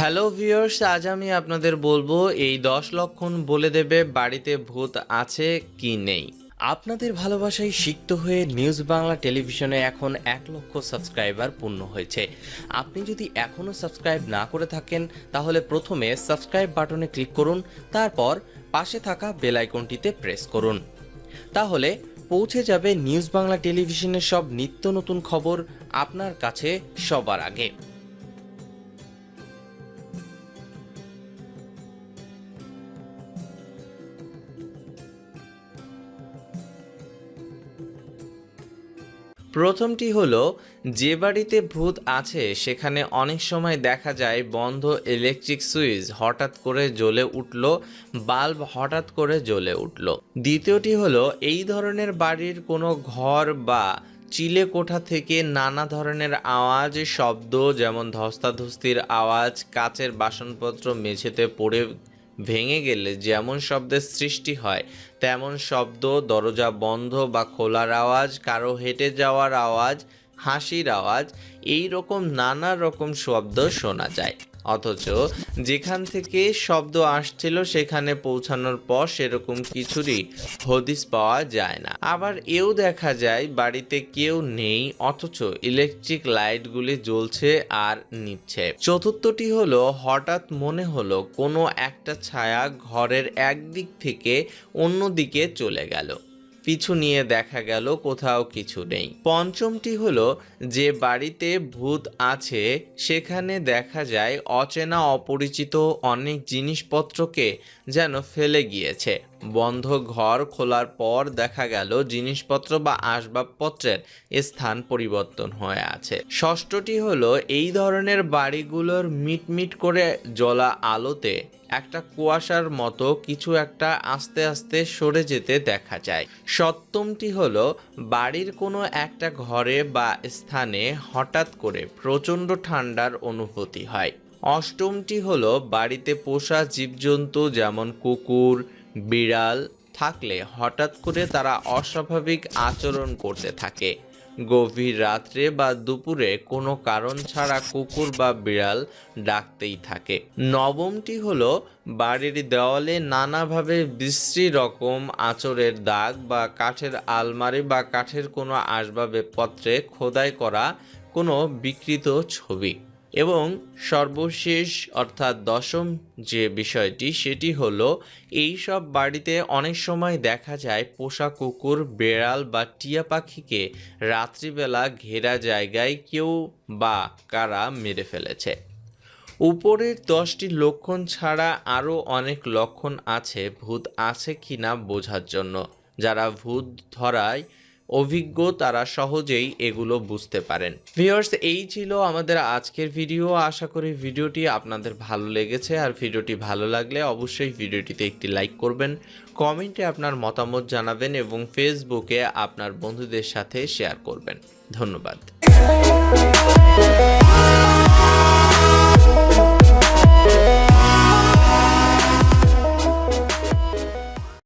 Hello viewers, আজ আমি আপনাদের বলবো এই 10 লক্ষণ বলে দেবে বাড়িতে ভূত আছে কি নেই। আপনাদের ভালোবাসায় সিক্ত হয়ে নিউজ বাংলা টেলিভিশনে এখন 1 লক্ষ সাবস্ক্রাইবার পূর্ণ হয়েছে। আপনি যদি এখনও সাবস্ক্রাইব না করে থাকেন তাহলে প্রথমে সাবস্ক্রাইব বাটনে ক্লিক করুন, তারপর পাশে থাকা বেল আইকনটিতে প্রেস করুন। তাহলে পৌঁছে যাবে নিউজ বাংলা টেলিভিশনের সব নিত্য নতুন খবর আপনার কাছে সবার আগে। প্রথমটি হলো, যে বাড়িতে ভূত আছে সেখানে অনেক সময় দেখা যায় বন্ধ ইলেকট্রিক সুইচ হঠাৎ করে জ্বলে উঠল, বাল্ব হঠাৎ করে জ্বলে উঠল। দ্বিতীয়টি হলো, এই ধরনের বাড়ির কোনো ঘর বা চিলে কোঠা থেকে নানা ধরনের আওয়াজ, শব্দ, যেমন ধস্তাধস্তির আওয়াজ, কাচের বাসনপত্র মেঝেতে পড়ে ভেঙে গেলে যেমন শব্দের সৃষ্টি হয় তেমন শব্দ, দরজা বন্ধ বা খোলার আওয়াজ, কারো হেঁটে যাওয়ার আওয়াজ, হাসির আওয়াজ, এই রকম নানা রকম শব্দ শোনা যায়। অথচ যেখান থেকে শব্দ আসছিল সেখানে পৌঁছানোর পর সেরকম কিছুরই হদিস পাওয়া যায় না। আবার এও দেখা যায় বাড়িতে কেউ নেই অথচ ইলেকট্রিক লাইটগুলি জ্বলছে আর নিচ্ছে। চতুর্থটি হলো, হঠাৎ মনে হলো কোনো একটা ছায়া ঘরের একদিক থেকে অন্য দিকে চলে গেল, পিছু নিয়ে দেখা গেল কোথাও কিছু নেই। পঞ্চমটি হলো, যে বাড়িতে ভূত আছে সেখানে দেখা যায় অচেনা অপরিচিত অনেক জিনিসপত্রকে যেন ফেলে গিয়েছে। বন্ধ ঘর খোলার পর দেখা গেল জিনিসপত্র বা আসবাবপত্রের স্থান পরিবর্তন হয়ে আছে। ষষ্ঠটি হলো, এই ধরনের বাড়িগুলোর মিটমিট করে জ্বলা আলোতে একটা কুয়াশার মতো কিছু একটা আস্তে আস্তে সরে যেতে দেখা যায়। সপ্তমটি হলো, বাড়ির কোনো একটা ঘরে বা স্থানে হঠাৎ করে প্রচণ্ড ঠান্ডার অনুভূতি হয়। অষ্টমটি হলো, বাড়িতে পোষা জীবজন্তু যেমন কুকুর, বিড়াল থাকলে হঠাৎ করে তারা অস্বাভাবিক আচরণ করতে থাকে। গভীর রাত্রে বা দুপুরে কোনো কারণ ছাড়া কুকুর বা বিড়াল ডাকতেই থাকে। নবমটি হলো, বাড়ির দেওয়ালে নানাভাবে বিশ্রী রকম আঁচড়ের দাগ বা কাঠের আলমারি বা কাঠের কোনো আসবাবপত্রে খোদাই করা কোনো বিকৃত ছবি। এবং সর্বশেষ অর্থাৎ দশম যে বিষয়টি সেটি হলো, এই সব বাড়িতে অনেক সময় দেখা যায় পোষা কুকুর, বেড়াল বা টিয়া পাখিকে রাত্রিবেলা ঘেরা জায়গায় কেউ বা কারা মেরে ফেলেছে। উপরের 10টি লক্ষণ ছাড়া আরও অনেক লক্ষণ আছে ভূত আছে কিনা বোঝার জন্য। যারা ভূত ধরায় অভিজ্ঞ তারা সহজেই এগুলো বুঝতে পারেন। ভিউয়ার্স, এই ছিল আমাদের আজকের ভিডিও। আশা করি ভিডিওটি আপনাদের ভালো লেগেছে। আর ভিডিওটি ভালো লাগলে অবশ্যই ভিডিওটিতে একটি লাইক করবেন, কমেন্টে আপনার মতামত জানাবেন এবং ফেসবুকে আপনার বন্ধুদের সাথে শেয়ার করবেন। ধন্যবাদ।